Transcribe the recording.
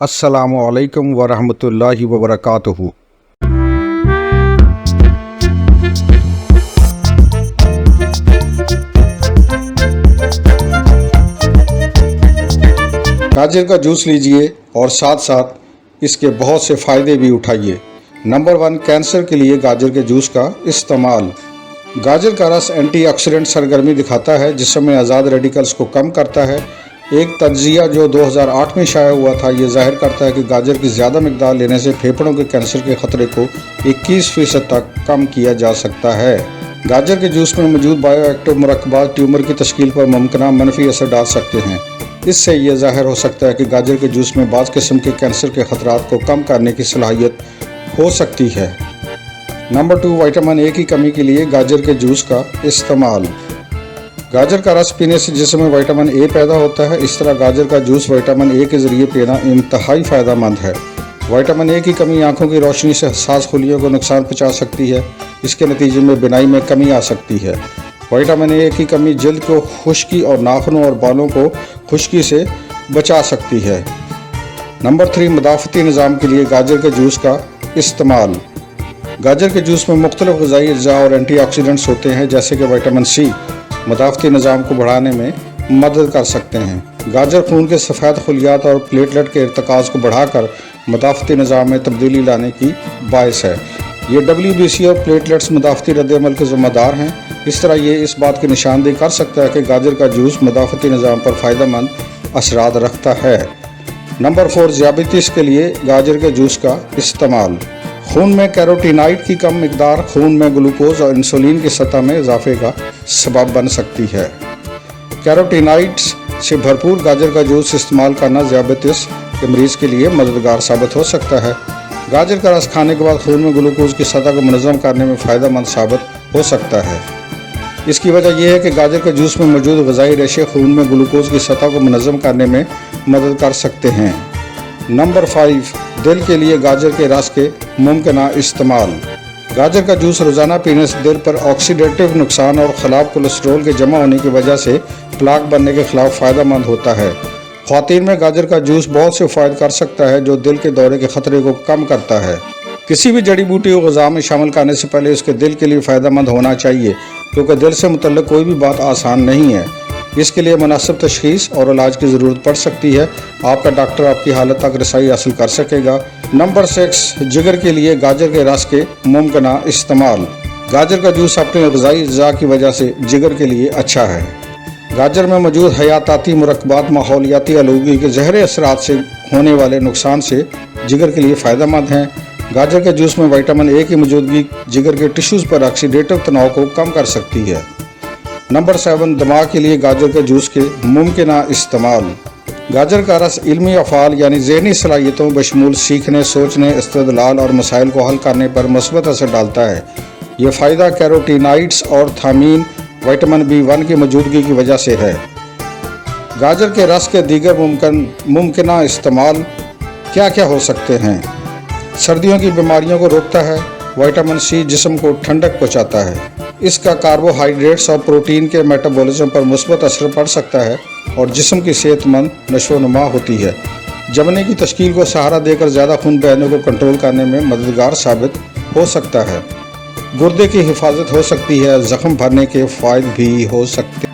السلام علیکم ورحمۃ اللہ وبرکاتہ۔ گاجر کا جوس لیجئے اور ساتھ ساتھ اس کے بہت سے فائدے بھی اٹھائیے۔ نمبر 1، کینسر کے لیے گاجر کے جوس کا استعمال۔ گاجر کا رس اینٹی آکسیڈنٹ سرگرمی دکھاتا ہے، جسم میں آزاد ریڈیکلز کو کم کرتا ہے۔ ایک تجزیہ جو 2008 میں شائع ہوا تھا یہ ظاہر کرتا ہے کہ گاجر کی زیادہ مقدار لینے سے پھیپھڑوں کے کینسر کے خطرے کو 21% تک کم کیا جا سکتا ہے۔ گاجر کے جوس میں موجود بائیو ایکٹیو مرکبات ٹیومر کی تشکیل پر ممکنہ منفی اثر ڈال سکتے ہیں۔ اس سے یہ ظاہر ہو سکتا ہے کہ گاجر کے جوس میں بعض قسم کے کینسر کے خطرات کو کم کرنے کی صلاحیت ہو سکتی ہے۔ نمبر 2، وٹامن اے کی کمی کے لیے گاجر کے جوس کا استعمال۔ گاجر کا رس پینے سے جسم میں وٹامن اے پیدا ہوتا ہے، اس طرح گاجر کا جوس وٹامن اے کے ذریعے پینا انتہائی فائدہ مند ہے۔ وٹامن اے کی کمی آنکھوں کی روشنی سے حساس خلیوں کو نقصان پہنچا سکتی ہے، اس کے نتیجے میں بینائی میں کمی آ سکتی ہے۔ وٹامن اے کی کمی جلد کو خشکی اور ناخنوں اور بالوں کو خشکی سے بچا سکتی ہے۔ نمبر 3، مدافعتی نظام کے لیے گاجر کے جوس کا استعمال۔ گاجر کے جوس میں مختلف غذائی اجزاء اور اینٹی آکسیڈنٹس ہوتے ہیں، جیسے کہ وٹامن سی مدافعتی نظام کو بڑھانے میں مدد کر سکتے ہیں۔ گاجر خون کے سفید خلیات اور پلیٹلیٹ کے ارتکاز کو بڑھا کر مدافعتی نظام میں تبدیلی لانے کی باعث ہے۔ یہ WBC اور پلیٹلیٹس مدافعتی رد عمل کے ذمہ دار ہیں۔ اس طرح یہ اس بات کی نشاندہی کر سکتا ہے کہ گاجر کا جوس مدافعتی نظام پر فائدہ مند اثرات رکھتا ہے۔ نمبر 4، ذیابیطس کے لیے گاجر کے جوس کا استعمال۔ خون میں کیروٹینائڈ کی کم مقدار خون میں گلوکوز اور انسولین کی سطح میں اضافے کا سبب بن سکتی ہے۔ کیروٹینائڈز سے بھرپور گاجر کا جوس استعمال کرنا ذیابیطس کے مریض کے لیے مددگار ثابت ہو سکتا ہے۔ گاجر کا رس کھانے کے بعد خون میں گلوکوز کی سطح کو منظم کرنے میں فائدہ مند ثابت ہو سکتا ہے۔ اس کی وجہ یہ ہے کہ گاجر کے جوس میں موجود غذائی ریشے خون میں گلوکوز کی سطح کو منظم کرنے میں مدد کر سکتے ہیں۔ نمبر 5، دل کے لیے گاجر کے رس کے ممکنہ استعمال۔ گاجر کا جوس روزانہ پینے سے دل پر آکسیڈیٹیو نقصان اور خراب کولیسٹرول کے جمع ہونے کی وجہ سے پلاک بننے کے خلاف فائدہ مند ہوتا ہے۔ خواتین میں گاجر کا جوس بہت سے فوائد کر سکتا ہے، جو دل کے دورے کے خطرے کو کم کرتا ہے۔ کسی بھی جڑی بوٹی کو غذا میں شامل کرنے سے پہلے اس کے دل کے لیے فائدہ مند ہونا چاہیے، کیونکہ دل سے متعلق کوئی بھی بات آسان نہیں ہے۔ اس کے لیے مناسب تشخیص اور علاج کی ضرورت پڑ سکتی ہے۔ آپ کا ڈاکٹر آپ کی حالت تک رسائی حاصل کر سکے گا۔ نمبر 6، جگر کے لیے گاجر کے رس کے ممکنہ استعمال۔ گاجر کا جوس اپنے غذائی اجزاء کی وجہ سے جگر کے لیے اچھا ہے۔ گاجر میں موجود حیاتیاتی مرکبات ماحولیاتی آلودگی کے زہری اثرات سے ہونے والے نقصان سے جگر کے لیے فائدہ مند ہیں۔ گاجر کے جوس میں وٹامن اے کی موجودگی جگر کے ٹشوز پر آکسیڈیٹیو تناؤ کو کم کر سکتی ہے۔ نمبر 7، دماغ کے لیے گاجر کے جوس کے ممکنہ استعمال۔ گاجر کا رس علمی افعال یعنی ذہنی صلاحیتوں بشمول سیکھنے، سوچنے، استدلال اور مسائل کو حل کرنے پر مثبت اثر ڈالتا ہے۔ یہ فائدہ کیروٹینائڈز اور تھامین، وٹامن B1 کی موجودگی کی وجہ سے ہے۔ گاجر کے رس کے دیگر ممکنہ استعمال کیا کیا ہو سکتے ہیں؟ سردیوں کی بیماریوں کو روکتا ہے۔ وٹامن سی جسم کو ٹھنڈک پہنچاتا ہے۔ اس کا کاربوہائیڈریٹس اور پروٹین کے میٹابولزم پر مثبت اثر پڑ سکتا ہے اور جسم کی صحت مند نشو و نما ہوتی ہے۔ جمنے کی تشکیل کو سہارا دے کر زیادہ خون بہنے کو کنٹرول کرنے میں مددگار ثابت ہو سکتا ہے۔ گردے کی حفاظت ہو سکتی ہے، زخم بھرنے کے فوائد بھی ہو سکتے ہیں۔